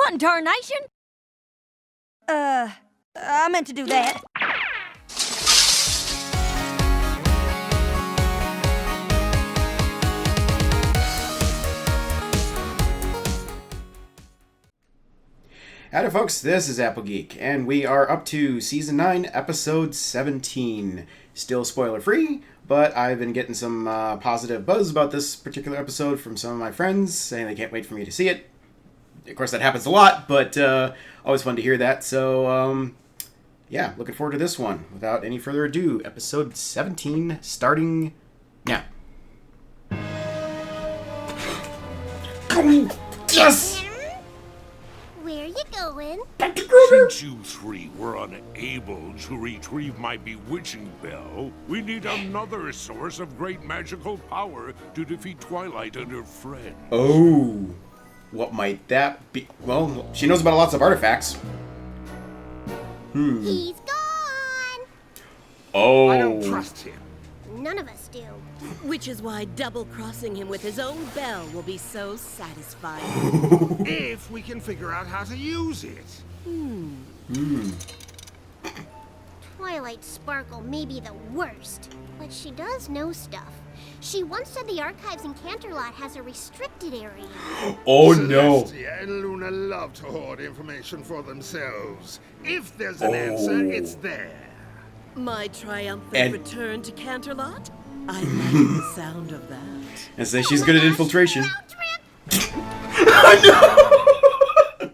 What, tarnation? I meant to do that. Howdy folks, this is Applegeek, and we are up to Season 9, Episode 17. Still spoiler-free, but I've been getting some positive buzz about this particular episode from some of my friends, saying they can't wait for me to see it. Of course, that happens a lot, but always fun to hear that, so yeah, looking forward to this one. Without any further ado, Episode 17, starting now. Yes! Where you going? Since you three were unable to retrieve my bewitching bell, we need another source of great magical power to defeat Twilight and her friend. Oh, what might that be? Well, she knows about lots of artifacts. He's gone! Oh. I don't trust him. None of us do. Which is why double-crossing him with his own bell will be so satisfying. If we can figure out how to use it. Twilight Sparkle may be the worst, but she does know stuff. She once said the archives in Canterlot has a restricted area. Oh no. Celestia and Luna love to hoard information for themselves. If there's an answer, it's there. My triumphant And- return to Canterlot? I like the sound of that. And say she's good at infiltration. Round trip. I know.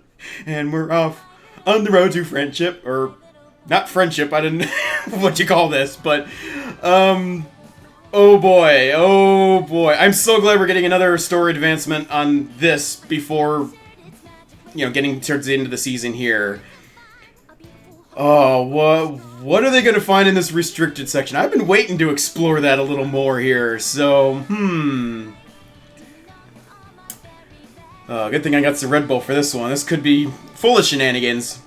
And we're off on the road to friendship, or not friendship. I didn't know what you call this, but oh boy. I'm so glad we're getting another story advancement on this before, you know, getting towards the end of the season here. Oh, what are they going to find in this restricted section? I've been waiting to explore that a little more here, so, good thing I got some Red Bull for this one. This could be full of shenanigans.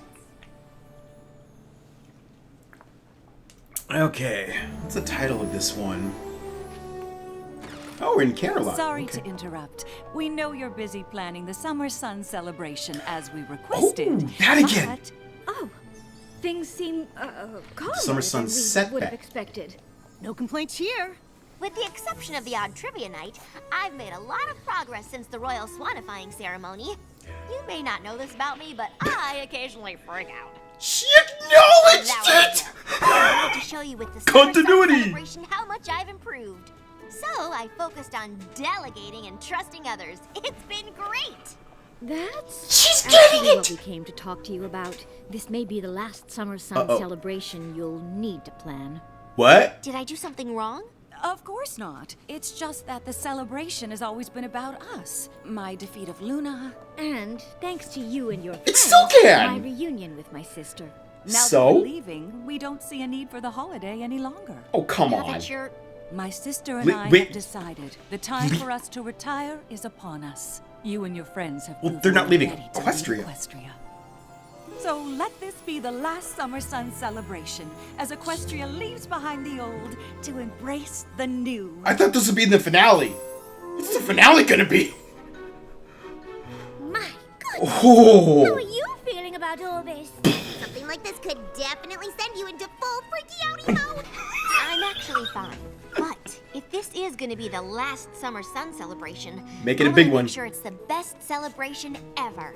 Okay, what's the title of this one? Oh, we're in Canterlot. Sorry Okay. to interrupt. We know you're busy planning the Summer Sun celebration as we requested. Oh, that again! But Oh, things seem, calmer Summer Sun than we would Setback. have expected. no complaints here. With the exception of the odd trivia night, I've made a lot of progress since the royal swanifying ceremony. You may not know this about me, but I occasionally freak out. She acknowledged That it! was I wanted to show you with the Summer Sun Continuity. celebration how much I've improved. So I focused on delegating and trusting others. It's been great. That's She's actually getting what it! we came to talk to you about. This may be the last Summer Sun Uh-oh. celebration you'll need to plan. What? Did I do something wrong? Of course not. It's just that the celebration has always been about us. My defeat of Luna. And thanks to you and your It friends, still can. my reunion with my sister. Now So? that we're leaving, we don't see a need for the holiday any longer. Oh, come Now on. that you're... My sister and Wait, I wait. have decided the time for us to retire is upon us. You and your friends have Well, proven they're not leaving ready to leave Equestria. Equestria. So let this be the last Summer Sun celebration as Equestria leaves behind the old to embrace the new. I thought this would be in the finale. What's the finale gonna be? My goodness. Oh. How are you feeling about all this? Something like this could definitely send you into full freaky outy mode. I'm actually fine. But if this is going to be the last Summer Sun celebration, Make it a I big wanna one. Make sure it's the best celebration ever.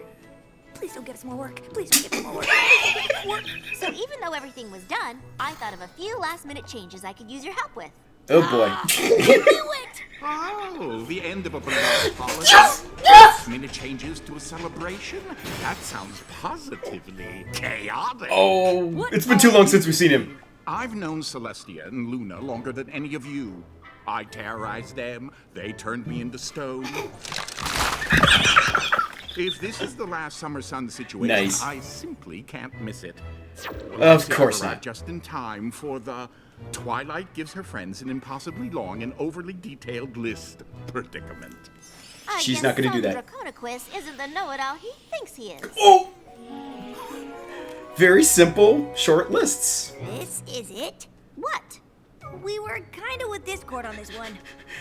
Please don't give us more work. Please don't give us more work. So even though everything was done, I thought of a few last-minute changes I could use your help with. Oh boy. Oh, the end of a beloved holiday. Yes! Yes! Minute changes to a celebration? That sounds positively chaotic. Oh, it's been too long since we've seen him. I've known Celestia and Luna longer than any of you. I terrorized them, they turned me into stone. If this is the last Summer Sun situation, Nice. I simply can't miss it. Of course Arrived not. Just in time for the Twilight gives her friends an impossibly long and overly detailed list predicament. I She's guess not gonna do Son that. Draconequus isn't the know-it-all he thinks he is. Oh! Very simple, short lists. This is it? What? We were kind of with Discord on this one.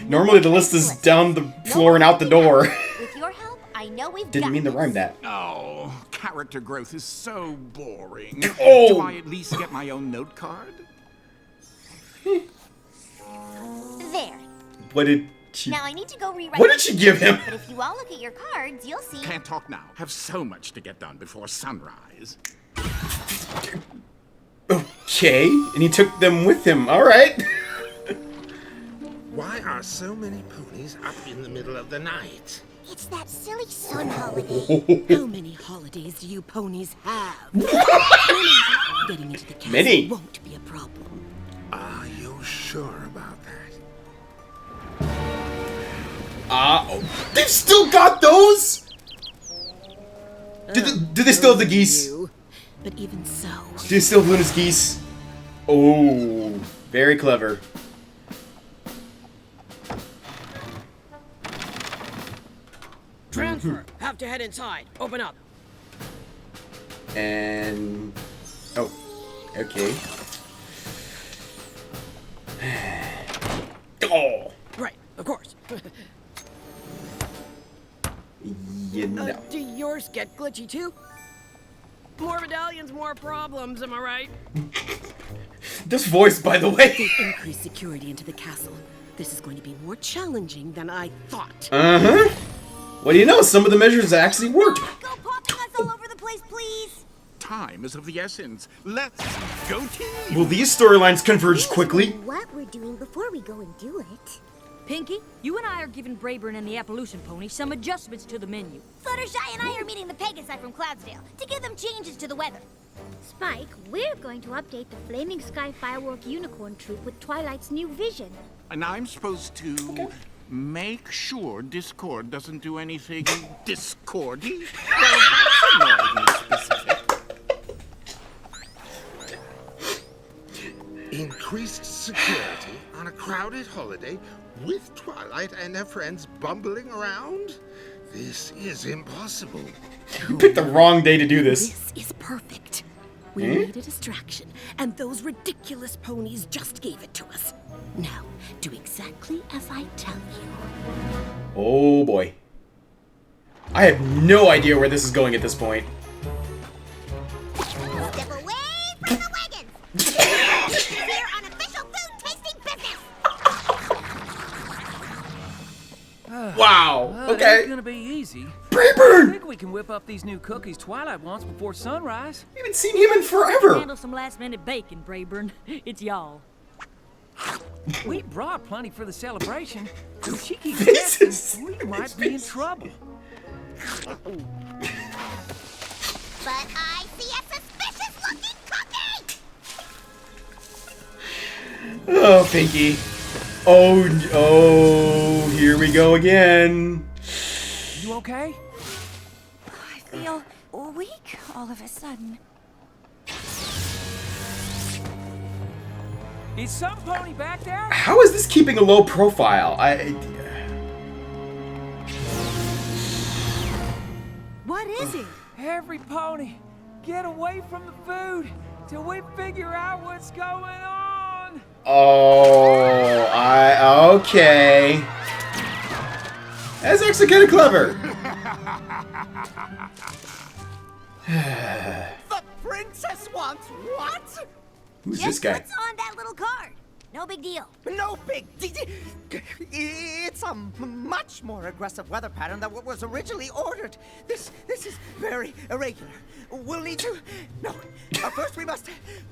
Normally the list is down the floor and out the door. With your help, I know we've Didn't got mean to this. rhyme that. Oh, character growth is so boring. Oh! Do I at least get my own note card? There. What did she... Now I need to go rewrite. What did she give him? But if you all look at your cards, you'll see. Can't talk now. Have so much to get done before sunrise. Okay, and he took them with him. All right. Why are so many ponies up in the middle of the night? It's that silly sun holiday. How many holidays do you ponies have? Getting into the castle Many. won't be a problem. Are you sure about that? Oh, they've still got those? Do they still have the geese? You. But even so, Do they still have Luna's geese? Oh, very clever. transfer. Have to head inside. Open up. And... Oh, okay. Oh, Right, of course. you know. Do yours get glitchy too? More medallions, more problems, am I right? This voice, by the way. They've increased security into the castle. This is going to be more challenging than I thought. Uh-huh. What do you know? Some of the measures actually worked. Go popping us all over the place, please. Time is of the essence. Let's go team! Will these storylines converge quickly? What we're doing before we go and do it. Pinky, you and I are giving Brayburn and the Appalachian Pony some adjustments to the menu. Fluttershy and I are meeting the Pegasi from Cloudsdale to give them changes to the weather. Spike, we're going to update the Flaming Sky Firework Unicorn Troop with Twilight's new vision. And I'm supposed to make sure Discord doesn't do anything discordy? Well, that's annoyingly specific. Increased security on a crowded holiday with Twilight and her friends bumbling around? This is impossible. You picked the wrong day to do this. This is perfect. We need a distraction, and those ridiculous ponies just gave it to us. Now, do exactly as I tell you. Oh boy. I have no idea where this is going at this point. Step away from the wagons! Here on official food tasting business! Wow. Well, it Okay. ain't gonna be easy. I Brayburn! think we can whip up these new cookies Twilight wants before sunrise. I haven't seen him in forever. Handle some last-minute bacon, Brayburn. It's y'all. We brought plenty for the celebration. If she keeps This guessing, is- we might be in trouble. But I see a suspicious-looking cookie! Oh, Pinky. Oh, here we go again. You okay? I feel weak all of a sudden. Is some pony back there? How is this keeping a low profile? What is it? Every pony, get away from the food till we figure out what's going on. Oh, okay. That's actually kind of clever. The princess wants what? Who's this guy? What's on that little card? No big deal. No big It's a much more aggressive weather pattern than what was originally ordered. This is very irregular. We'll need to... No, first we must...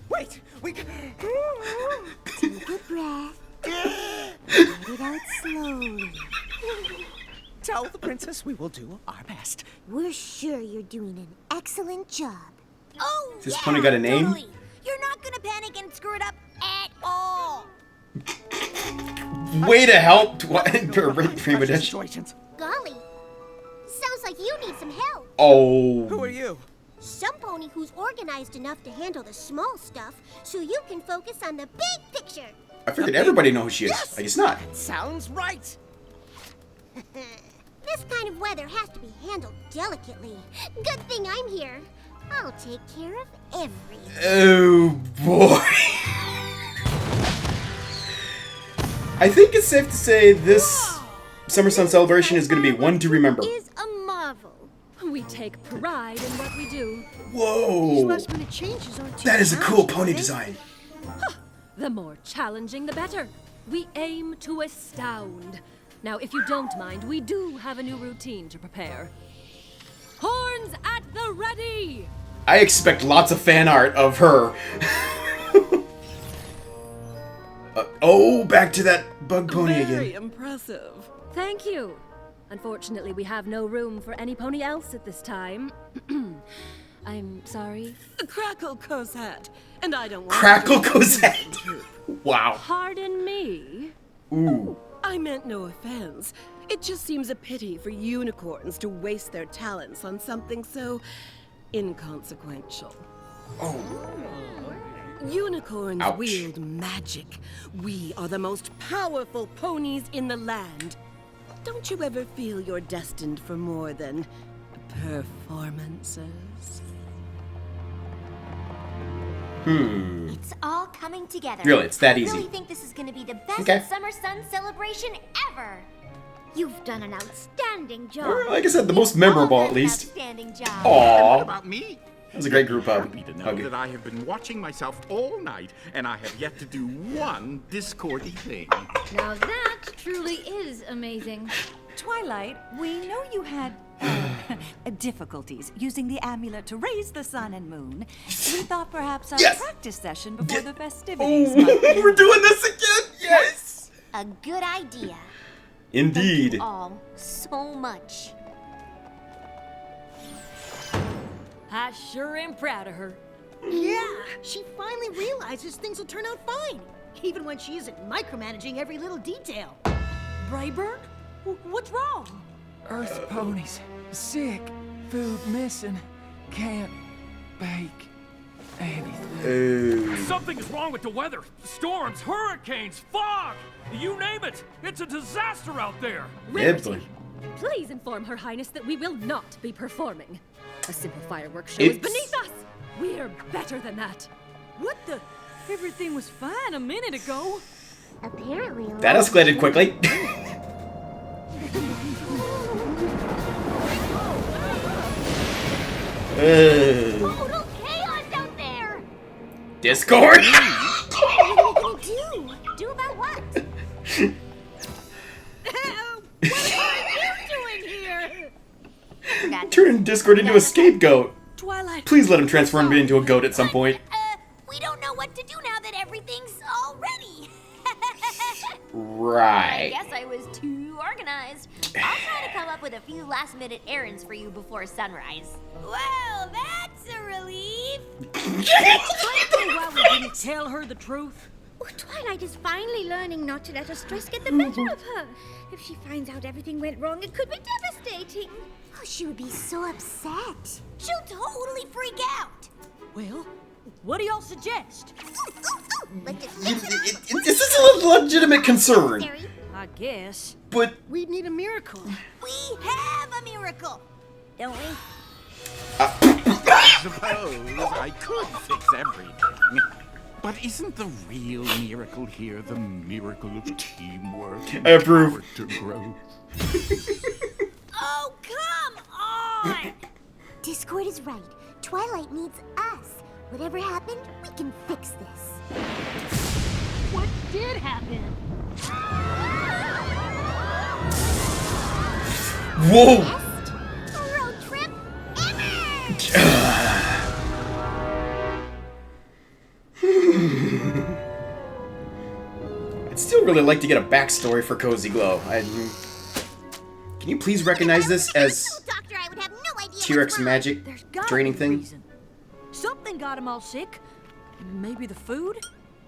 Wait, we... Take a breath. Let it out slowly. Tell the princess we will do our best. We're sure you're doing an excellent job. Oh, This yeah, pony got a name? totally. You're not gonna panic and screw it up at all. Way to help Prima Dish. Situations. Golly, sounds like you need some help. Oh. Who are you? Some pony who's organized enough to handle the small stuff, so you can focus on the big picture. I figured everybody knows who she is. Yes. I guess not. Sounds right. This kind of weather has to be handled delicately. Good thing I'm here. I'll take care of everything. Oh boy. I think it's safe to say this Summer Sun celebration is going to be one to remember. Is a marvel. We take pride in what we do. Whoa! Last-minute changes aren't too That is a cool bad, pony are they? design. The more challenging, the better. We aim to astound. Now, if you don't mind, we do have a new routine to prepare. Horns at the ready! I expect lots of fan art of her. Oh, back to that bug pony Very again. impressive. Thank you. Unfortunately, we have no room for any pony else at this time. I'm sorry. Crackle Cosette. And I don't want Crackle to- Cosette. Wow. Pardon me? Ooh. I meant no offense. It just seems a pity for unicorns to waste their talents on something so inconsequential. Oh. Unicorns Ouch. wield magic. We are the most powerful ponies in the land. Don't you ever feel you're destined for more than performances? It's all coming together. Really, it's that easy. I really think this is going to be the best Okay. summer sun celebration ever. You've done an outstanding job. Or, like I said, the most memorable at least. Outstanding job. And what Aww. about me? That was a great group hug. Happy to know that I have been watching myself all night, and I have yet to do one discordy thing. Now that truly is amazing. Twilight, we know you had difficulties using the amulet to raise the sun and moon. We thought perhaps a Yes! practice session before the Oh, festivities might be we're doing this again! Yes! A good idea. Indeed. Thank you all so much. I sure am proud of her. Yeah, she finally realizes things will turn out fine, even when she isn't micromanaging every little detail. Brayburn? What's wrong? Earth ponies. Sick. Food missing. Can't bake anything. Something is wrong with the weather. Storms, hurricanes, fog. You name it. It's a disaster out there. Rarity, please inform Her Highness that we will not be performing. A simple fireworks show is beneath us. We're better than that. What the? Everything was fine a minute ago. Apparently, That escalated quickly. total chaos out there. Discord? What are we gonna do? Do about what? Turning Discord into a scapegoat. Twilight. Please let him transform me into a goat at some point. We don't know what to do now that everything's all ready. Right. I guess I was too organized. I'll try to come up with a few last-minute errands for you before sunrise. Well, that's a relief. Why we didn't tell her the truth? Oh, Twilight is finally learning not to let her stress get the better of her. If she finds out everything went wrong, it could be devastating. Oh, she would be so upset. She'll totally freak out. Well, what do y'all suggest? Let's just fix it up. This is a legitimate concern. Scary. I guess. But We'd need a miracle. We have a miracle, don't we? I suppose I could fix everything. But isn't the real miracle here the miracle of teamwork? I approve. Character growth? Oh, come on! Discord is right. Twilight needs us. Whatever happened, we can fix this. What did happen? whoa. Best road trip ever! I'd still really like to get a backstory for Cozy Glow. Can you please recognize this as Doctor, I would have no idea T-Rex what's wrong. magic There's gotta draining be a thing? reason. Something got him all sick. Maybe the food?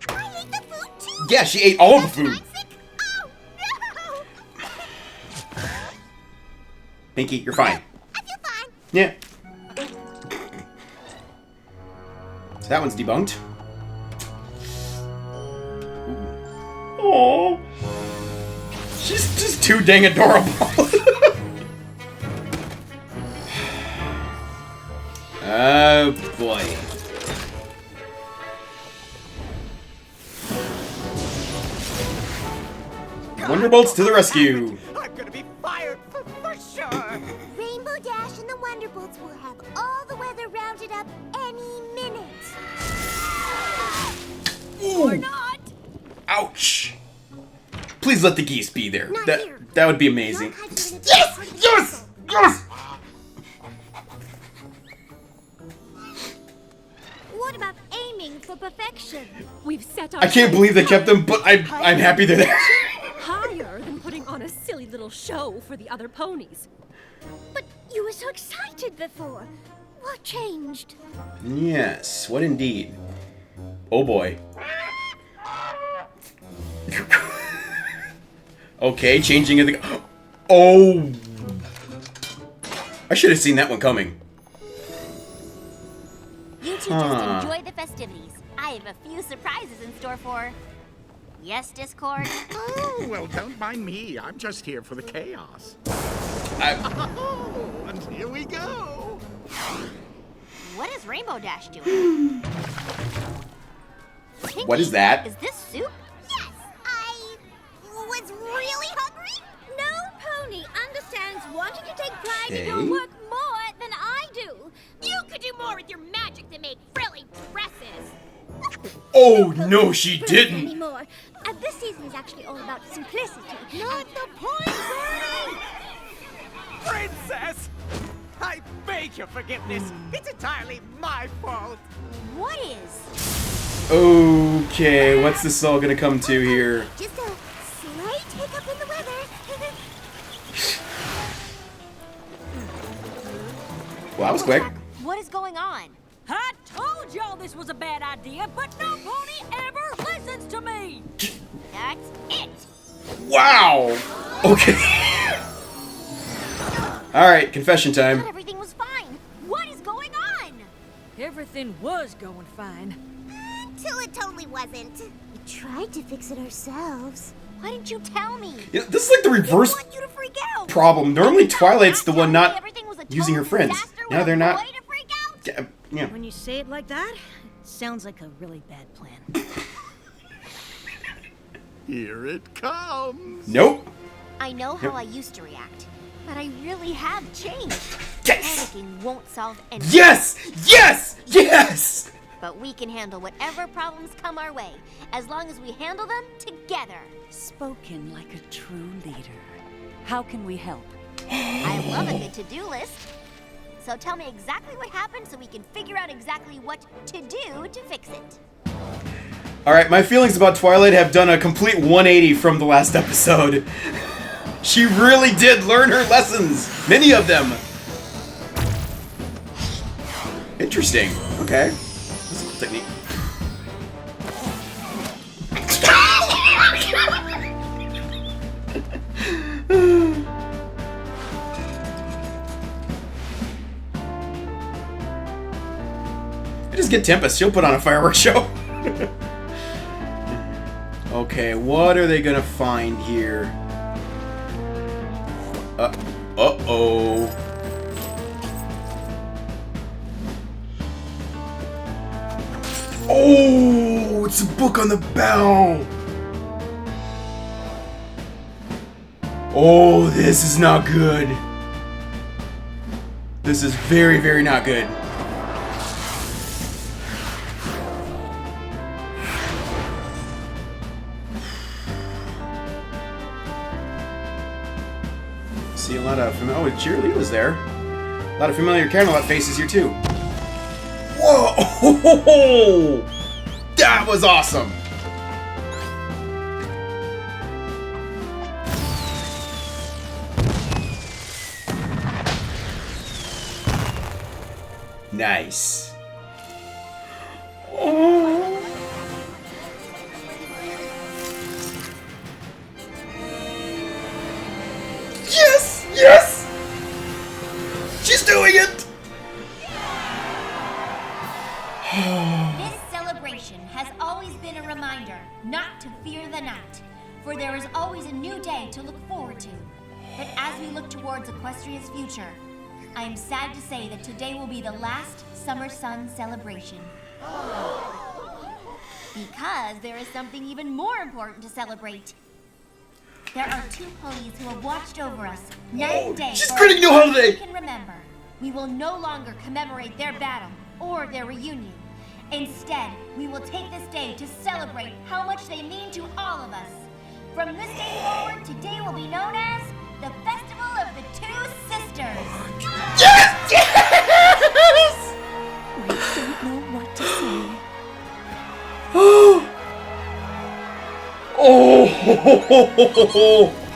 I ate the food too. Yeah, she ate all the food. I'm sick. Oh, no! Pinky, you're fine. I feel fine. Yeah. So that one's debunked. Oh, she's just too dang adorable. Oh boy. Wonderbolts to the rescue. I'm gonna be fired for sure. Rainbow Rainbow Dash and the Wonderbolts will have all the weather rounded up any minute. Ooh. Or not. Ouch! Please let the geese be there. Not That here. that would be amazing. Yes! Yes! Yes! What about aiming for perfection? We've set our I can't believe they kept them, but I'm happy they're there. higher than putting on a silly little show for the other ponies. But you were so excited before. What changed? Yes, what indeed? Oh boy. Okay, changing of the. Oh! I should have seen that one coming. You two just enjoy the festivities. I have a few surprises in store for... Yes, Discord? Oh, well, don't mind me. I'm just here for the chaos. I... And here we go. What is Rainbow Dash doing? What is that? Is this soup? Yes, I was really hungry. No pony understands wanting to take pride in your Okay. work more than I do. You could do more with your magic than make frilly dresses. Oh no, she didn't! Anymore. And this season is actually all about simplicity. Not the point, Bernie! Princess! I beg your forgiveness. It's entirely my fault. What is? Okay, what's this all gonna come to here? Just a slight hiccup in the weather. Well, that was quick. What is going on? I told y'all this was a bad idea, but no pony ever listens to me! That's it. Wow! Okay. Alright, confession I time. thought everything was fine. What is going on? Everything was going fine. Till it totally wasn't. We tried to fix it ourselves. Why didn't you tell me? You know, this is like the reverse I want you to freak out. problem. Normally Twilight's the one not Everything was a using her total friends. disaster Now with they're a not. boy to freak out? Yeah. When you say it like that, it sounds like a really bad plan. Here it comes. Nope. I know how I used to react, but I really have changed. Yes! Panicking won't solve anything. Yes! Yes! Yes! But we can handle whatever problems come our way, as long as we handle them together. Spoken like a true leader. How can we help? I love a good to-do list. So tell me exactly what happened so we can figure out exactly what to do to fix it. Alright, my feelings about Twilight have done a complete 180 from the last episode. She really did learn her lessons. Many of them. Interesting. Okay. That's a cool technique. I just get Tempest. She'll put on a fireworks show. Okay, what are they gonna find here? Uh-oh. Oh, it's a book on the bell. Oh, this is not good. This is very, very not good. See a lot of oh, Cheerlead's there. A lot of familiar Camelot faces here too. Whoa! That was awesome. Nice. Oh. Yes! Yes! She's doing it! This celebration has always been a reminder not to fear the night, for there is always a new day to look forward to. But as we look towards Equestria's future, I am sad to say that today will be the last Summer Sun celebration. Because there is something even more important to celebrate. There are two ponies who have watched over us night and day. She's for creating a new as long as holiday. we can remember. we will no longer commemorate their battle or their reunion. Instead, we will take this day to celebrate how much they mean to all of us. From this day forward, today will be known as the Festival of the Two Sisters. Yes! Yes! We don't know what to say. Oh!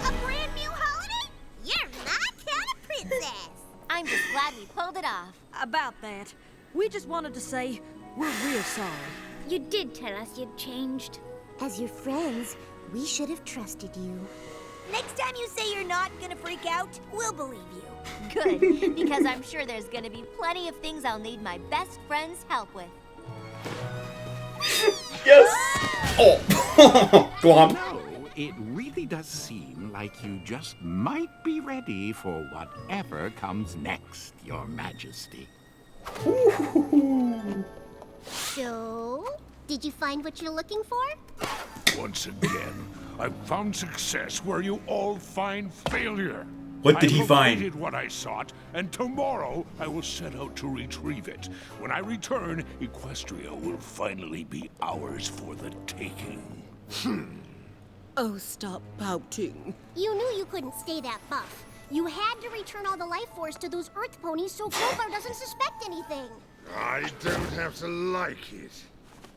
A brand new holiday? You're my kind of princess. I'm just glad we pulled it off. About that, we just wanted to say we're real sorry. You did tell us you'd changed. As your friends, we should have trusted you. Next time you say you're not gonna freak out, we'll believe you. Good, because I'm sure there's gonna be plenty of things I'll need my best friend's help with. Yes! Oh! Go on. No, it really does seem like you just might be ready for whatever comes next, Your Majesty. So, did you find what you're looking for? Once again, I've found success where you all find failure. What did he find? I located what I sought, and tomorrow I will set out to retrieve it. When I return, Equestria will finally be ours for the taking. Oh, stop pouting. You knew you couldn't stay that buff. You had to return all the life force to those Earth ponies so Grogar doesn't suspect anything. I don't have to like it.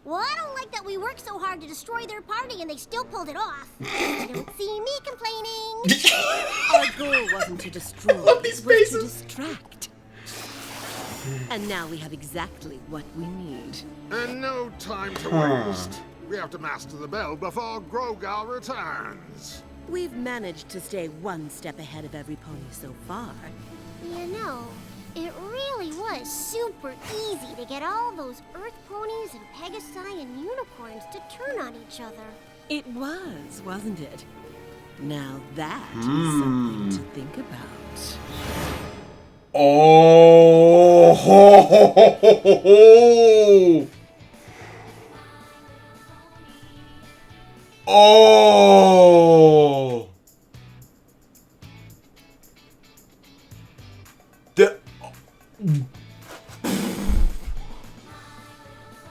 Well, I don't like that we worked so hard to destroy their party and they still pulled it off. You don't see me complaining. Our goal wasn't to destroy, Love these it was to faces. distract. And now we have exactly what we need. And no time to waste. We have to master the bell before Grogar returns. We've managed to stay one step ahead of every pony so far. You know, it really was super easy to get all those Earth ponies and Pegasi and unicorns to turn on each other. It was, wasn't it? Now that is something to think about. Oh! Oh!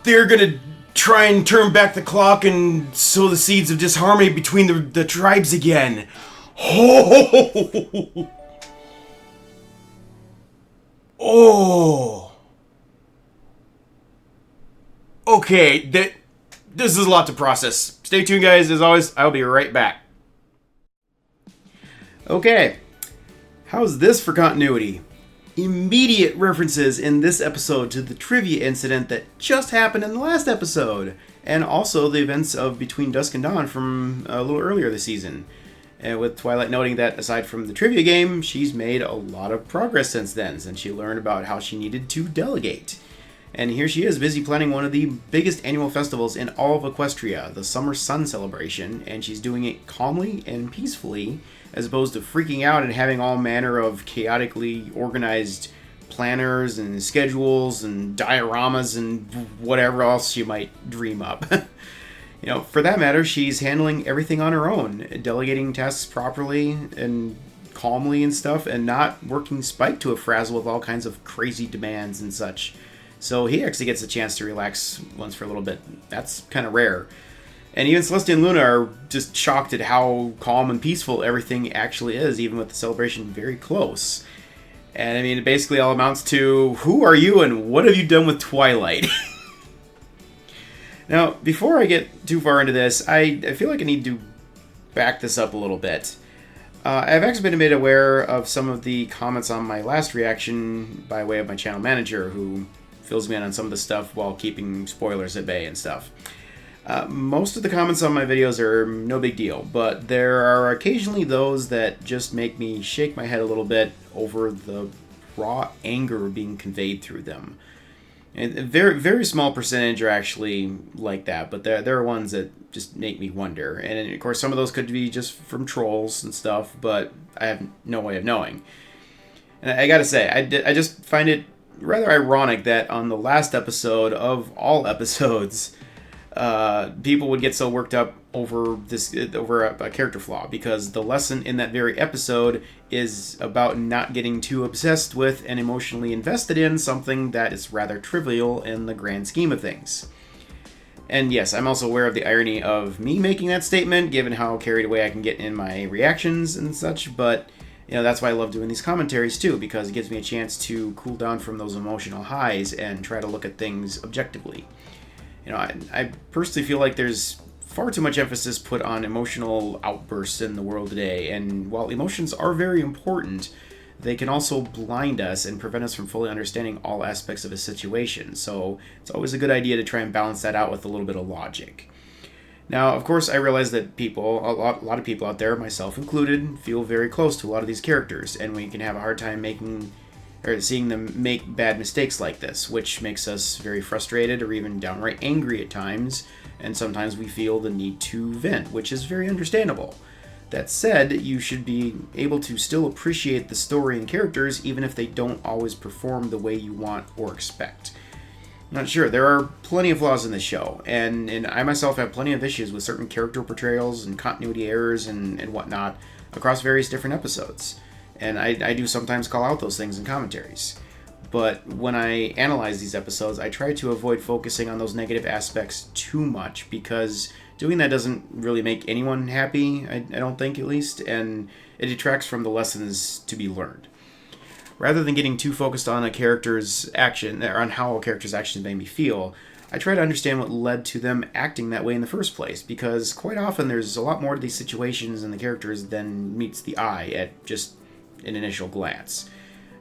They're gonna try and turn back the clock and sow the seeds of disharmony between the tribes again. Oh! Oh! Okay, this is a lot to process. Stay tuned, guys. As always, I'll be right back. Okay, how's this for continuity? Immediate references in this episode to the trivia incident that just happened in the last episode, and also the events of Between Dusk and Dawn from a little earlier this season. And with Twilight noting that aside from the trivia game, she's made a lot of progress since then, since she learned about how she needed to delegate. And here she is, busy planning one of the biggest annual festivals in all of Equestria, the Summer Sun Celebration, and she's doing it calmly and peacefully, as opposed to freaking out and having all manner of chaotically organized planners and schedules and dioramas and whatever else you might dream up. You know, for that matter, she's handling everything on her own, delegating tasks properly and calmly and stuff, and not working Spike to a frazzle with all kinds of crazy demands and such. So he actually gets a chance to relax once for a little bit. That's kind of rare. And even Celestia and Luna are just shocked at how calm and peaceful everything actually is, even with the celebration very close. And I mean, it basically all amounts to, who are you and what have you done with Twilight? Now, before I get too far into this, I feel like I need to back this up a little bit. I've actually been made aware of some of the comments on my last reaction by way of my channel manager, who fills me in on some of the stuff while keeping spoilers at bay and stuff. Most of the comments on my videos are no big deal, but there are occasionally those that just make me shake my head a little bit over the raw anger being conveyed through them. And a very, very small percentage are actually like that, but there are ones that just make me wonder. And of course, some of those could be just from trolls and stuff, but I have no way of knowing. And I gotta say, I just find it rather ironic that on the last episode of all episodes, people would get so worked up over a character flaw, because the lesson in that very episode is about not getting too obsessed with and emotionally invested in something that is rather trivial in the grand scheme of things. And yes, I'm also aware of the irony of me making that statement, given how carried away I can get in my reactions and such, but that's why I love doing these commentaries too, because it gives me a chance to cool down from those emotional highs and try to look at things objectively. I personally feel like there's far too much emphasis put on emotional outbursts in the world today, and while emotions are very important, they can also blind us and prevent us from fully understanding all aspects of a situation, so it's always a good idea to try and balance that out with a little bit of logic. Now, of course, I realize that a lot of people out there, myself included, feel very close to a lot of these characters, and we can have a hard time seeing them make bad mistakes like this, which makes us very frustrated or even downright angry at times, and sometimes we feel the need to vent, which is very understandable. That said, you should be able to still appreciate the story and characters even if they don't always perform the way you want or expect. I'm not sure, there are plenty of flaws in this show, and I myself have plenty of issues with certain character portrayals and continuity errors and whatnot across various different episodes. And I do sometimes call out those things in commentaries. But when I analyze these episodes, I try to avoid focusing on those negative aspects too much, because doing that doesn't really make anyone happy, I don't think at least, and it detracts from the lessons to be learned. Rather than getting too focused on a character's action, or on how a character's actions made me feel, I try to understand what led to them acting that way in the first place, because quite often there's a lot more to these situations and the characters than meets the eye at just an initial glance.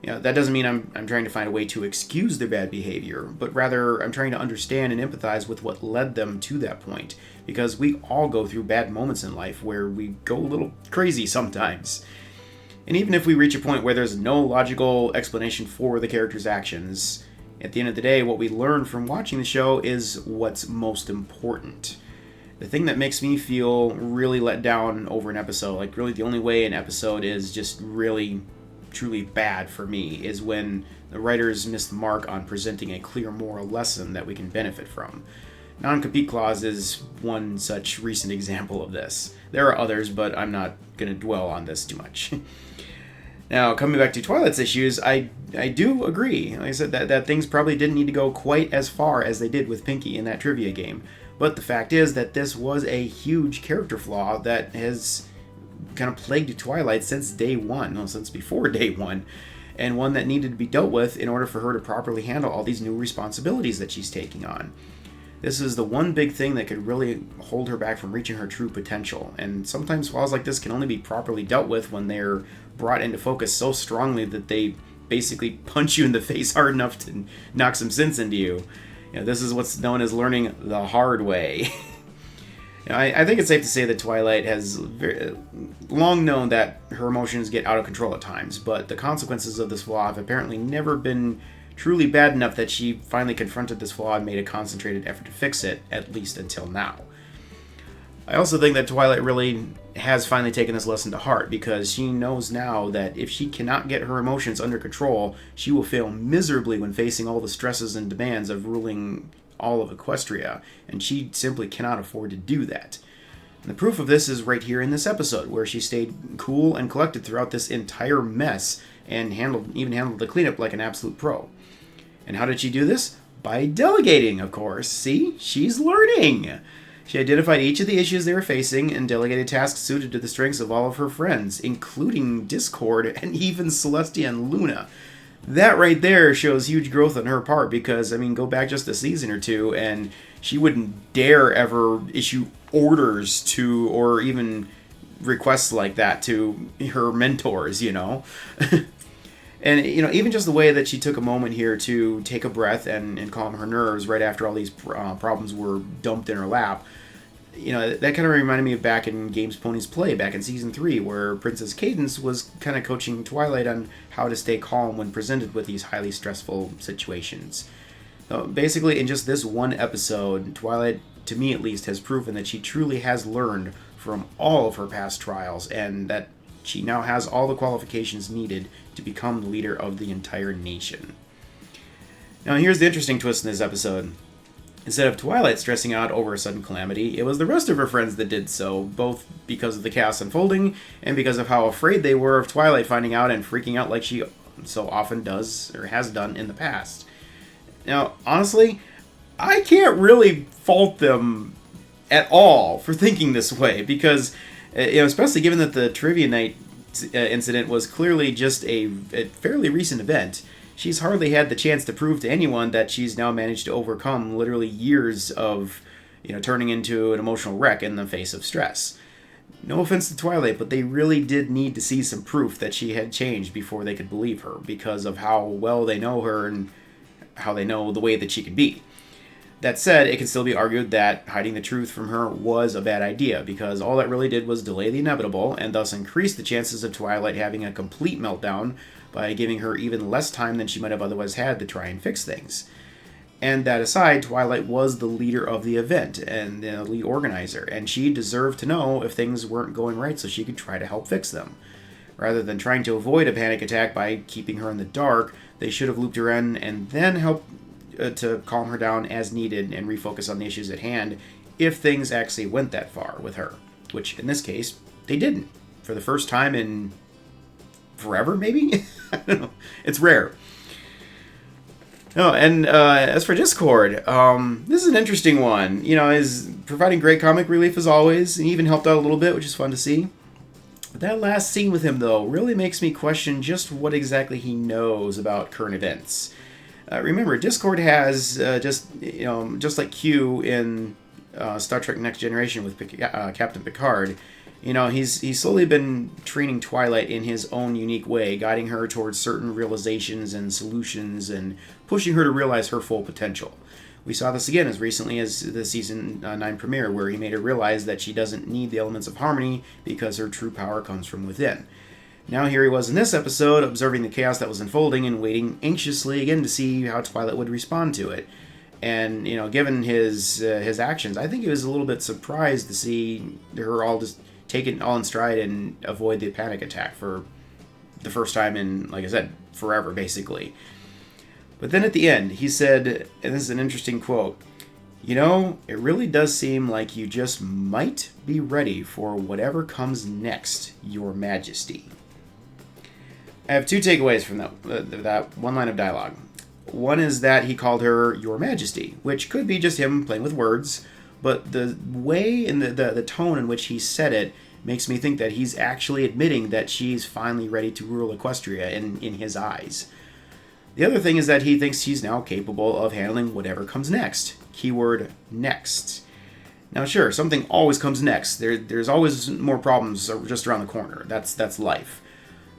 That doesn't mean I'm trying to find a way to excuse their bad behavior, but rather I'm trying to understand and empathize with what led them to that point, because we all go through bad moments in life where we go a little crazy sometimes. And even if we reach a point where there's no logical explanation for the character's actions, at the end of the day, what we learn from watching the show is what's most important. The thing that makes me feel really let down over an episode, like really the only way an episode is just really truly bad for me, is when the writers miss the mark on presenting a clear moral lesson that we can benefit from. Non-compete clause is one such recent example of this. There are others, but I'm not going to dwell on this too much. Now, coming back to Twilight's issues, I do agree. Like I said, that things probably didn't need to go quite as far as they did with Pinky in that trivia game. But the fact is that this was a huge character flaw that has kind of plagued Twilight since day one, well, since before day one, and one that needed to be dealt with in order for her to properly handle all these new responsibilities that she's taking on. This is the one big thing that could really hold her back from reaching her true potential, and sometimes flaws like this can only be properly dealt with when they're brought into focus so strongly that they basically punch you in the face hard enough to knock some sense into you. This is what's known as learning the hard way. I think it's safe to say that Twilight has long known that her emotions get out of control at times, but the consequences of this flaw have apparently never been truly bad enough that she finally confronted this flaw and made a concentrated effort to fix it, at least until now. I also think that Twilight really has finally taken this lesson to heart, because she knows now that if she cannot get her emotions under control, she will fail miserably when facing all the stresses and demands of ruling all of Equestria, and she simply cannot afford to do that. And the proof of this is right here in this episode, where she stayed cool and collected throughout this entire mess and even handled the cleanup like an absolute pro. And how did she do this? By delegating, of course. See? She's learning! She identified each of the issues they were facing and delegated tasks suited to the strengths of all of her friends, including Discord and even Celestia and Luna. That right there shows huge growth on her part, because, go back just a season or two, and she wouldn't dare ever issue orders to, or even requests like that to her mentors, And, even just the way that she took a moment here to take a breath and calm her nerves right after all these problems were dumped in her lap, that kind of reminded me of back in Games Ponies Play, back in Season 3, where Princess Cadence was kind of coaching Twilight on how to stay calm when presented with these highly stressful situations. So basically, in just this one episode, Twilight, to me at least, has proven that she truly has learned from all of her past trials, and that she now has all the qualifications needed to become the leader of the entire nation. Now, here's the interesting twist in this episode. Instead of Twilight stressing out over a sudden calamity, it was the rest of her friends that did so, both because of the chaos unfolding and because of how afraid they were of Twilight finding out and freaking out like she so often does or has done in the past. Now, honestly, I can't really fault them at all for thinking this way because, especially given that the Trivia Night incident was clearly just a fairly recent event. She's hardly had the chance to prove to anyone that she's now managed to overcome literally years of, turning into an emotional wreck in the face of stress. No offense to Twilight, but they really did need to see some proof that she had changed before they could believe her because of how well they know her and how they know the way that she could be. That said, it can still be argued that hiding the truth from her was a bad idea because all that really did was delay the inevitable and thus increase the chances of Twilight having a complete meltdown by giving her even less time than she might have otherwise had to try and fix things. And that aside, Twilight was the leader of the event and the lead organizer, and she deserved to know if things weren't going right so she could try to help fix them. Rather than trying to avoid a panic attack by keeping her in the dark, they should have looped her in and then helped to calm her down as needed and refocus on the issues at hand if things actually went that far with her. Which, in this case, they didn't. For the first time in forever, maybe? I don't know. It's rare. Oh, and as for Discord, this is an interesting one. Is providing great comic relief as always, and even helped out a little bit, which is fun to see. But that last scene with him, though, really makes me question just what exactly he knows about current events. Remember, Discord has, just like Q in Star Trek Next Generation with Captain Picard, he's slowly been training Twilight in his own unique way, guiding her towards certain realizations and solutions and pushing her to realize her full potential. We saw this again as recently as the Season 9 premiere, where he made her realize that she doesn't need the elements of harmony because her true power comes from within. Now here he was in this episode, observing the chaos that was unfolding and waiting anxiously again to see how Twilight would respond to it. And, given his actions, I think he was a little bit surprised to see her all just take it all in stride and avoid the panic attack for the first time in, like I said, forever, basically. But then at the end, he said, and this is an interesting quote, it really does seem like you just might be ready for whatever comes next, Your Majesty. I have two takeaways from that one line of dialogue. One is that he called her Your Majesty, which could be just him playing with words, but the way and the tone in which he said it makes me think that he's actually admitting that she's finally ready to rule Equestria in his eyes. The other thing is that he thinks she's now capable of handling whatever comes next. Keyword next. Now sure, something always comes next. There's always more problems just around the corner. That's life.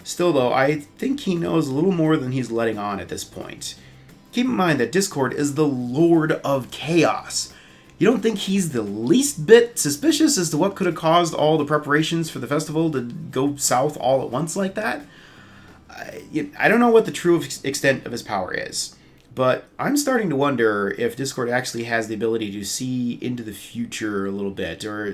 Still, though, I think he knows a little more than he's letting on at this point. Keep in mind that Discord is the Lord of Chaos. You don't think he's the least bit suspicious as to what could have caused all the preparations for the festival to go south all at once like that? I don't know what the true extent of his power is, but I'm starting to wonder if Discord actually has the ability to see into the future a little bit, or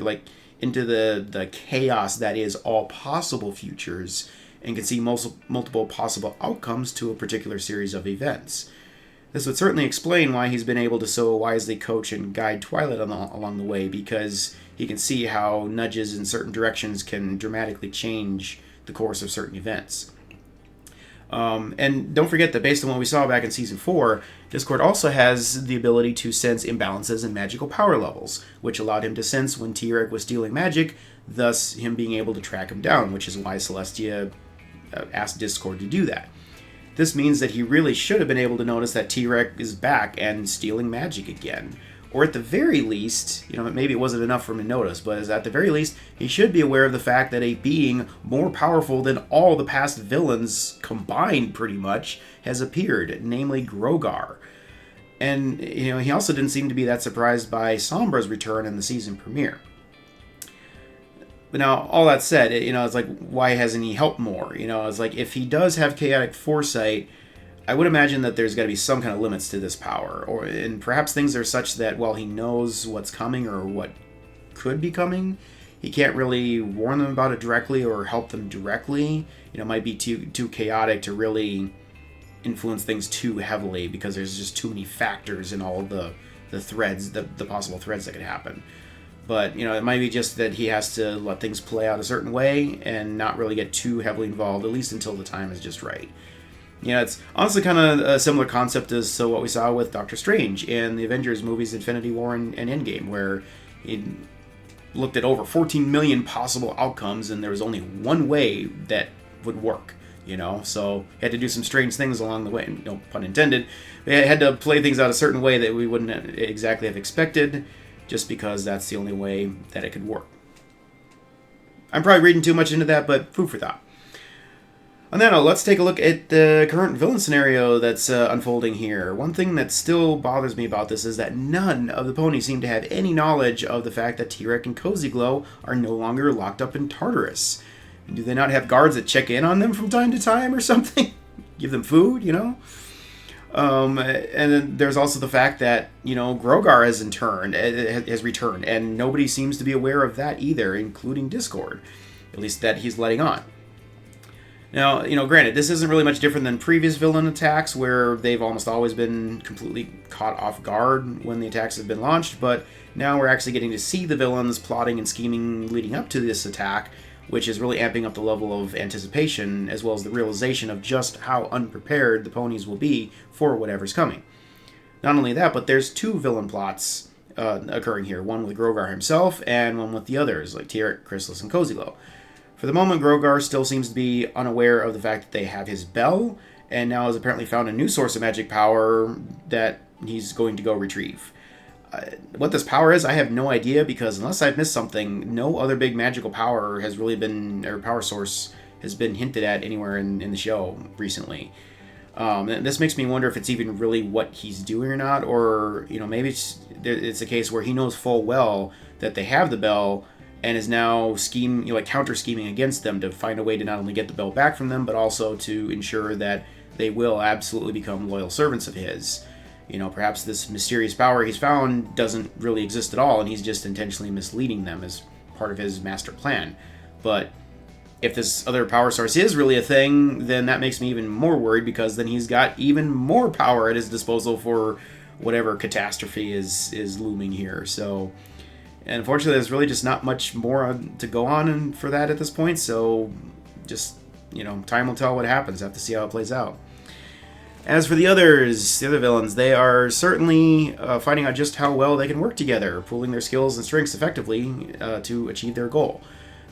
into the chaos that is all possible futures, and can see multiple possible outcomes to a particular series of events. This would certainly explain why he's been able to so wisely coach and guide Twilight along the way, because he can see how nudges in certain directions can dramatically change the course of certain events. And don't forget that based on what we saw back in Season 4, Discord also has the ability to sense imbalances in magical power levels, which allowed him to sense when T-Rex was stealing magic, thus him being able to track him down, which is why Celestia asked Discord to do that. This means that he really should have been able to notice that T-Rex is back and stealing magic again. Or at the very least, maybe it wasn't enough for him to notice, but at the very least, he should be aware of the fact that a being more powerful than all the past villains combined, pretty much, has appeared, namely Grogar. And, he also didn't seem to be that surprised by Sombra's return in the season premiere. But now, all that said, it's like, why hasn't he helped more? It's like, if he does have chaotic foresight, I would imagine that there's got to be some kind of limits to this power. And perhaps things are such that while he knows what's coming or what could be coming, he can't really warn them about it directly or help them directly. It might be too chaotic to really influence things too heavily because there's just too many factors in all the threads, the possible threads that could happen. But, you know, it might be just that he has to let things play out a certain way and not really get too heavily involved, at least until the time is just right. You know, it's honestly kind of a similar concept as to what we saw with Doctor Strange in the Avengers movies Infinity War and Endgame, where he looked at over 14 million possible outcomes and there was only one way that would work, you know? So he had to do some strange things along the way, no pun intended. He had to play things out a certain way that we wouldn't exactly have expected, just because that's the only way that it could work. I'm probably reading too much into that, but food for thought. On that note, let's take a look at the current villain scenario that's unfolding here. One thing that still bothers me about this is that none of the ponies seem to have any knowledge of the fact that T-Rex and Cozy Glow are no longer locked up in Tartarus. And do they not have guards that check in on them from time to time or something? Give them food, you know? And then there's also the fact that, you know, Grogar has returned, and nobody seems to be aware of that either, including Discord, at least that he's letting on. Now, you know, granted, this isn't really much different than previous villain attacks, where they've almost always been completely caught off guard when the attacks have been launched, but now we're actually getting to see the villains plotting and scheming leading up to this attack, which is really amping up the level of anticipation, as well as the realization of just how unprepared the ponies will be for whatever's coming. Not only that, but there's two villain plots occurring here, one with Grogar himself, and one with the others, like T-Rex, Chrysalis, and Cozy Glow. For the moment, Grogar still seems to be unaware of the fact that they have his bell, and now has apparently found a new source of magic power that he's going to go retrieve. What this power is, I have no idea, because unless I've missed something, no other big magical power has really been, or power source has been hinted at anywhere in the show recently. This makes me wonder if it's even really what he's doing or not, or, you know, maybe it's a case where he knows full well that they have the bell and is now counter scheming against them to find a way to not only get the bell back from them, but also to ensure that they will absolutely become loyal servants of his. You know, perhaps this mysterious power he's found doesn't really exist at all, and he's just intentionally misleading them as part of his master plan. But if this other power source is really a thing, then that makes me even more worried, because then he's got even more power at his disposal for whatever catastrophe is looming here. So, and unfortunately, there's really just not much more to go on for that at this point. So, just, you know, time will tell what happens. I have to see how it plays out. As for the other villains, they are certainly finding out just how well they can work together, pooling their skills and strengths effectively to achieve their goal.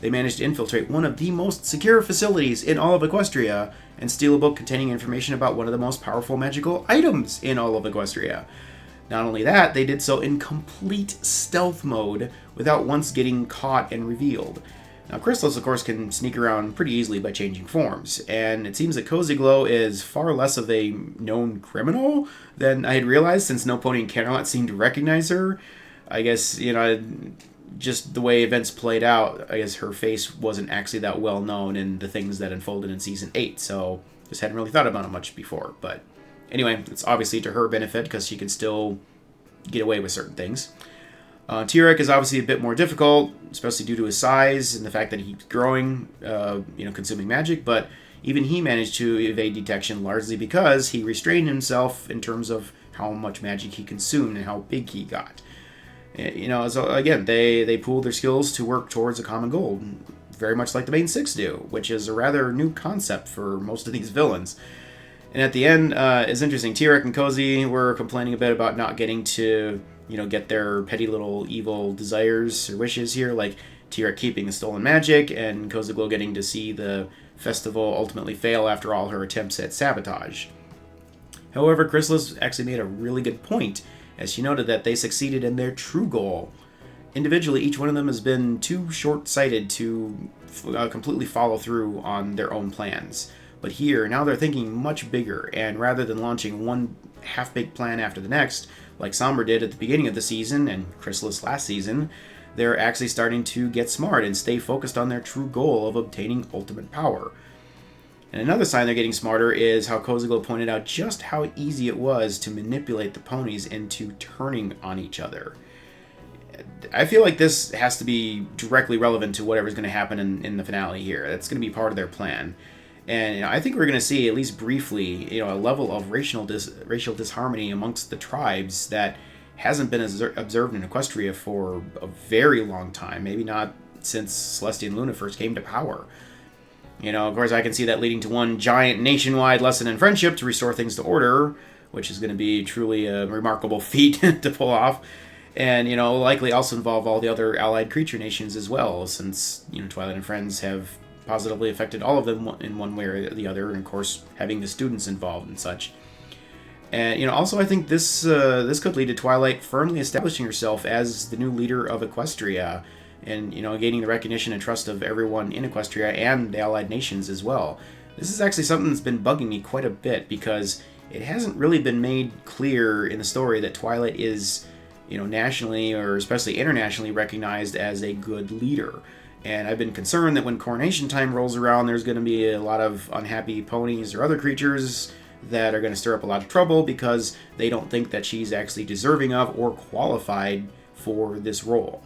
They managed to infiltrate one of the most secure facilities in all of Equestria and steal a book containing information about one of the most powerful magical items in all of Equestria. Not only that, they did so in complete stealth mode without once getting caught and revealed. Now, Chrysalis, of course, can sneak around pretty easily by changing forms, and it seems that Cozy Glow is far less of a known criminal than I had realized, since no pony in Canterlot seemed to recognize her. I guess, you know, just the way events played out, I guess her face wasn't actually that well known in the things that unfolded in Season 8, so just hadn't really thought about it much before. But anyway, it's obviously to her benefit, because she can still get away with certain things. T-Rex is obviously a bit more difficult, especially due to his size and the fact that he's growing, consuming magic, but even he managed to evade detection largely because he restrained himself in terms of how much magic he consumed and how big he got. You know, so again, they pooled their skills to work towards a common goal, very much like the main six do, which is a rather new concept for most of these villains. And at the end, it's interesting, T-Rex and Cozy were complaining a bit about not getting to, you know, get their petty little evil desires or wishes here, like T-Rex keeping the stolen magic, and Cozy Glow getting to see the festival ultimately fail after all her attempts at sabotage. However, Chrysalis actually made a really good point, as she noted that they succeeded in their true goal. Individually, each one of them has been too short-sighted to completely follow through on their own plans. But here, now they're thinking much bigger, and rather than launching one half-baked plan after the next, like Sombra did at the beginning of the season, and Chrysalis last season, they're actually starting to get smart and stay focused on their true goal of obtaining ultimate power. And another sign they're getting smarter is how Cozy Glow pointed out just how easy it was to manipulate the ponies into turning on each other. I feel like this has to be directly relevant to whatever's going to happen in the finale here. That's going to be part of their plan. And you know, I think we're going to see, at least briefly, you know, a level of racial disharmony amongst the tribes that hasn't been observed in Equestria for a very long time. Maybe not since Celestia and Luna first came to power. You know, of course, I can see that leading to one giant nationwide lesson in friendship to restore things to order, which is going to be truly a remarkable feat to pull off. And, you know, likely also involve all the other allied creature nations as well, since, you know, Twilight and Friends have positively affected all of them in one way or the other, and of course, having the students involved and such. And, you know, also I think this could lead to Twilight firmly establishing herself as the new leader of Equestria, and, you know, gaining the recognition and trust of everyone in Equestria and the allied nations as well. This is actually something that's been bugging me quite a bit, because it hasn't really been made clear in the story that Twilight is, you know, nationally or especially internationally recognized as a good leader. And I've been concerned that when coronation time rolls around, there's going to be a lot of unhappy ponies or other creatures that are going to stir up a lot of trouble because they don't think that she's actually deserving of or qualified for this role.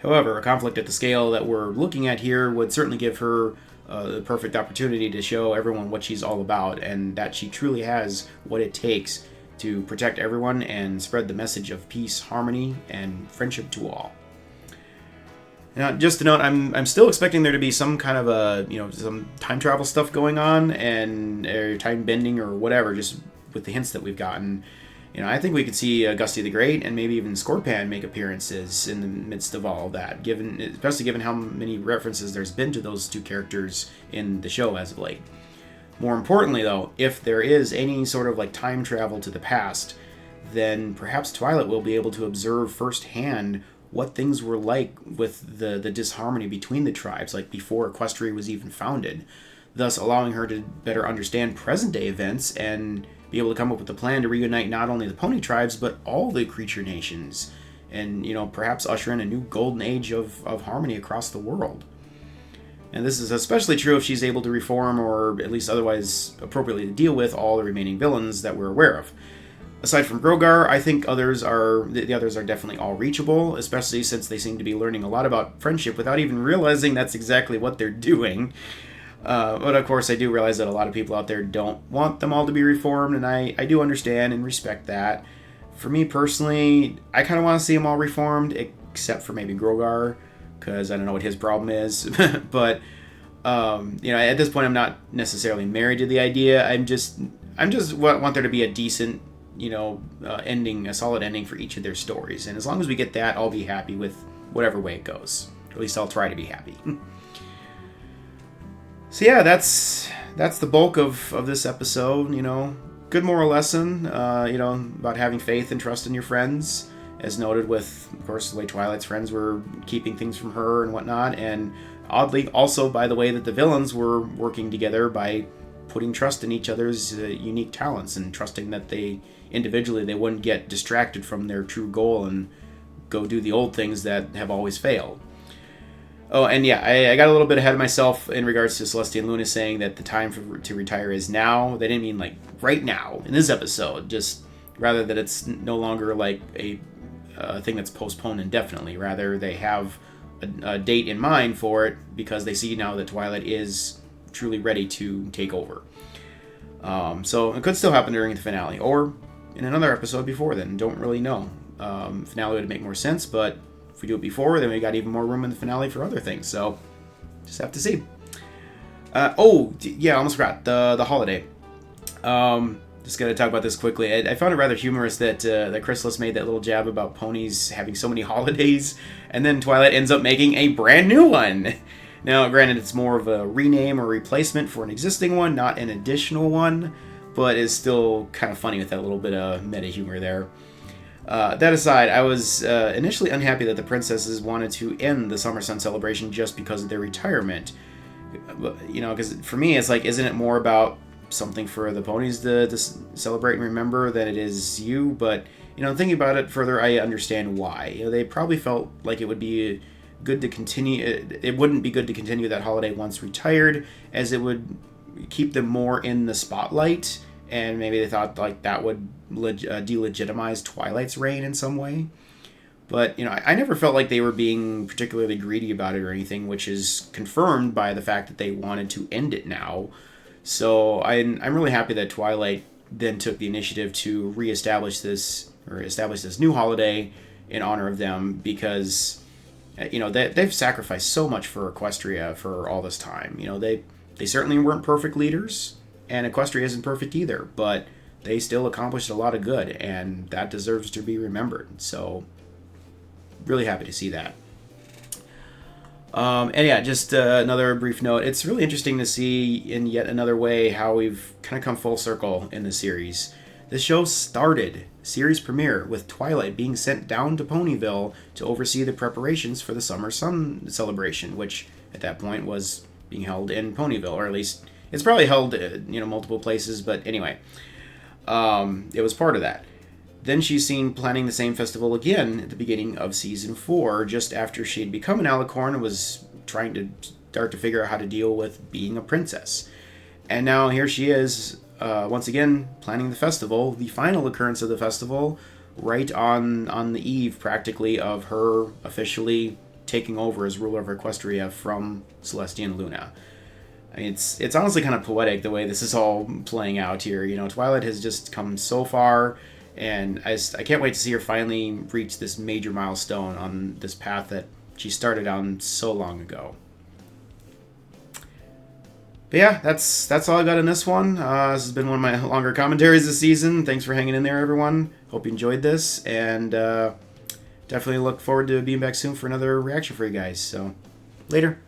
However, a conflict at the scale that we're looking at here would certainly give her the perfect opportunity to show everyone what she's all about, and that she truly has what it takes to protect everyone and spread the message of peace, harmony, and friendship to all. Now, just to note, I'm still expecting there to be some kind of a, you know, some time travel stuff going on, and time bending or whatever, just with the hints that we've gotten. You know, I think we could see Gusty the Great and maybe even Scorpan make appearances in the midst of all of that, especially given how many references there's been to those two characters in the show as of late. More importantly, though, if there is any sort of like time travel to the past, then perhaps Twilight will be able to observe firsthand what things were like with the disharmony between the tribes, like before Equestria was even founded, thus allowing her to better understand present-day events and be able to come up with a plan to reunite not only the pony tribes, but all the creature nations, and, you know, perhaps usher in a new golden age of harmony across the world. And this is especially true if she's able to reform, or at least otherwise appropriately to deal with, all the remaining villains that we're aware of. Aside from Grogar, I think the others are definitely all reachable, especially since they seem to be learning a lot about friendship without even realizing that's exactly what they're doing. But of course, I do realize that a lot of people out there don't want them all to be reformed, and I do understand and respect that. For me personally, I kind of want to see them all reformed, except for maybe Grogar, because I don't know what his problem is. But you know, at this point, I'm not necessarily married to the idea. I'm just want there to be a decent, you know, ending, a solid ending for each of their stories. And as long as we get that, I'll be happy with whatever way it goes. Or at least I'll try to be happy. So yeah, that's the bulk of this episode. You know, good moral lesson, you know, about having faith and trust in your friends, as noted with, of course, the way Twilight's friends were keeping things from her and whatnot, and oddly also by the way that the villains were working together by putting trust in each other's unique talents and trusting that they wouldn't get distracted from their true goal and go do the old things that have always failed. Oh, and yeah, I got a little bit ahead of myself in regards to Celestia and Luna saying that the time to retire is now. They didn't mean like right now in this episode, just rather that it's no longer like a thing that's postponed indefinitely. Rather, they have a date in mind for it because they see now that Twilight is truly ready to take over. So it could still happen during the finale or in another episode before then. Don't really know. Finale would make more sense, but if we do it before, then we got even more room in the finale for other things. So just have to see. Oh yeah, I almost forgot the holiday. Just gonna talk about this quickly. I found it rather humorous that Chrysalis made that little jab about ponies having so many holidays, and then Twilight ends up making a brand new one. Now, granted, it's more of a rename or replacement for an existing one, not an additional one, but is still kind of funny with that little bit of meta humor there. That aside, I was initially unhappy that the princesses wanted to end the Summer Sun celebration just because of their retirement. You know, because for me, it's like, isn't it more about something for the ponies to celebrate and remember than it is you? But, you know, thinking about it further, I understand why. You know, they probably felt like it would be good to continue. It wouldn't be good to continue that holiday once retired, as it would keep them more in the spotlight, and maybe they thought like that would delegitimize Twilight's reign in some way. But, you know, I never felt like they were being particularly greedy about it or anything, which is confirmed by the fact that they wanted to end it now. So I'm really happy that Twilight then took the initiative to reestablish this or established this new holiday in honor of them because, you know, they've sacrificed so much for Equestria for all this time. You know, they certainly weren't perfect leaders, and Equestria isn't perfect either, but they still accomplished a lot of good, and that deserves to be remembered. So, really happy to see that. And yeah, just another brief note. It's really interesting to see in yet another way how we've kind of come full circle in the series. This show started series premiere with Twilight being sent down to Ponyville to oversee the preparations for the Summer Sun celebration, which at that point was being held in Ponyville, or at least it's probably held, multiple places, but anyway, it was part of that. Then she's seen planning the same festival again at the beginning of Season 4, just after she had become an Alicorn and was trying to start to figure out how to deal with being a princess. And now here she is, once again, planning the festival, the final occurrence of the festival, right on the eve, practically, of her officially taking over as ruler of Equestria from Celestia Luna. I mean, it's honestly kind of poetic the way this is all playing out here. You know, Twilight has just come so far, and I can't wait to see her finally reach this major milestone on this path that she started on so long ago. But yeah, that's all I got in this one. This has been one of my longer commentaries this season. Thanks for hanging in there, everyone. Hope you enjoyed this, and definitely look forward to being back soon for another reaction for you guys. So, later.